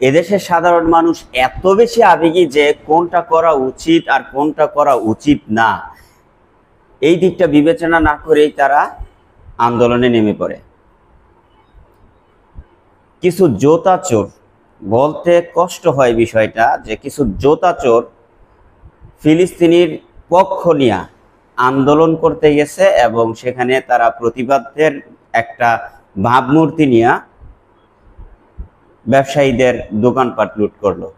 এদেশের সাধারণ মানুষ এত বেশি আবেগী যে কোনটা করা উচিত আর কোনটা করা উচিত না, এই দিকটা বিবেচনা না করেই তারা আন্দোলনে নেমে পড়ে। কিছু জোতাচোর, বলতে কষ্ট হয় বিষয়টা, যে কিছু জোতাচোর ফিলিস্তিনির পক্ষ নিয়ে আন্দোলন করতে গেছে এবং সেখানে তারা প্রতিবাদের একটা ভাবমূর্তি নিয়ে ব্যবসায়ীদের দোকানপাট লুট করলো।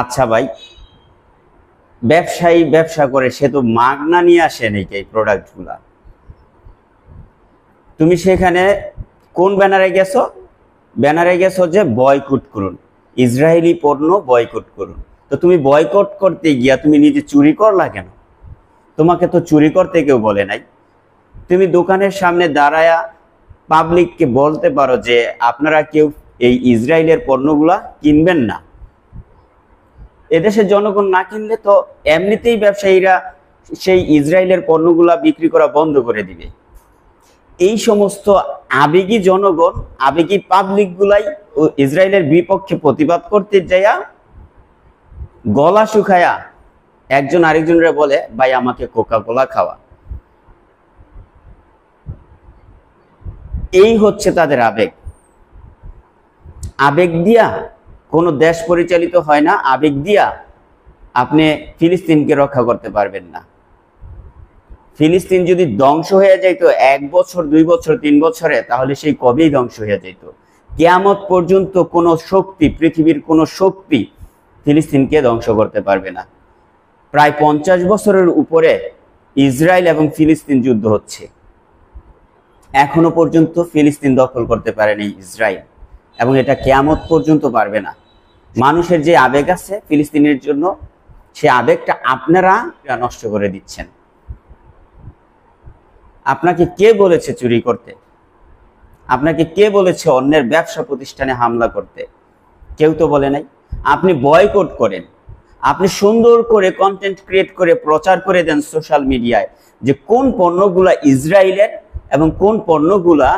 আচ্ছা ভাই, ব্যবসায়ী ব্যবসা করে, সে তো মাগনা নিয়ে আসে নাকি এই প্রোডাক্টগুলা? তুমি সেখানে কোন ব্যানারে গেছো? ব্যানারে গেছো যে বয়কট করুন, ইসরায়েলি পণ্য বয়কট করুন। তো তুমি বয়কট করতে গিয়া তুমি নিজে চুরি করলা কেন? তোমাকে তো চুরি করতে কেউ বলে নাই। তুমি দোকানের সামনে দাঁড়ায়া পাবলিককে বলতে পারো যে আপনারা কেউ এই ইসরায়েলের পণ্যগুলা কিনবেন না। এদেশের জনগণ না কিনলে তো এমনিতেই ব্যবসায়ীরা সেই ইসরায়েলের পণ্যগুলা বিক্রি করা বন্ধ করে দিবে। এই সমস্ত আবেগী জনগণ, আবেগী পাবলিক গুলাই ইসরায়েলের বিপক্ষে প্রতিবাদ করতে যাইয়া গলা শুকায়া একজন আরেকজনের বলে, ভাই আমাকে কোকা কোলা খাওয়া। এই হচ্ছে তাদের আবেগ। আবেগ দিয়া কোনো দেশ পরিচালিত হয় না। আবেগ দিয়া আপনি ফিলিস্তিনকে রক্ষা করতে পারবেন না। ফিলিস্তিন যদি ধ্বংস হয়ে যাইত 1 বছর 2 বছর 3 বছরে, তাহলে সেই কবেই ধ্বংস হয়ে যাইত। কিয়ামত পর্যন্ত কোনো শক্তি, পৃথিবীর কোনো শক্তি ফিলিস্তিনকে ধ্বংস করতে পারবে না। প্রায় 50 বছরের উপরে ইসরায়েল এবং ফিলিস্তিন যুদ্ধ হচ্ছে, এখনো পর্যন্ত ফিলিস্তিন দখল করতে পারেনি ইসরায়েল, এবং এটা কিয়ামত পর্যন্ত পারবে না। মানুষের যে আবেগ আছে ফিলিস্তিনের জন্য, সে আবেগটা আপনারা নষ্ট করে দিচ্ছেন। আপনাকে কে বলেছে চুরি করতে? আপনাকে কে বলেছে অন্যের ব্যবসা প্রতিষ্ঠানে হামলা করতে? কেউ তো বলে নাই। আপনি বয়কট করেন, আপনি সুন্দর করে কন্টেন্ট ক্রিয়েট করে প্রচার করে দেন সোশ্যাল মিডিয়ায় যে কোন পণ্যগুলা ইসরায়েলের এবং কোন পণ্যগুলা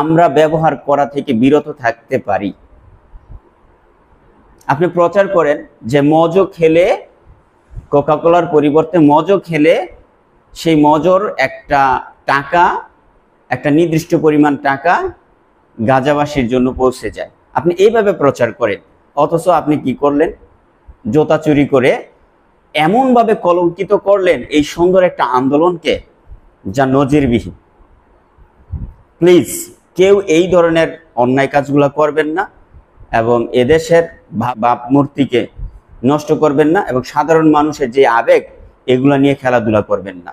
আমরা ব্যবহার করা থেকে বিরত থাকতে পারি। আপনি প্রচার করেন যে মজো খেলে, কোকা কোলার পরিবর্তে মজো খেলে সেই মজোর একটা টাকা, একটা নির্দিষ্ট পরিমাণ টাকা গাজাবাসীর জন্য পৌঁছে যায়। আপনি এইভাবে প্রচার করেন, অথচ আপনি কি করলেন? জোতা চুরি করে এমনভাবে কলঙ্কিত করলেন এই সুন্দর একটা আন্দোলনকে, যা নজিরবিহীন। প্লিজ কেউ এই ধরনের অন্যায় কাজগুলো করবেন না এবং এদেশের ভাবমূর্তিকে নষ্ট করবেন না, এবং সাধারণ মানুষের যে আবেগ, এগুলা নিয়ে খেলাধুলা করবেন না।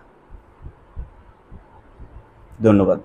ধন্যবাদ।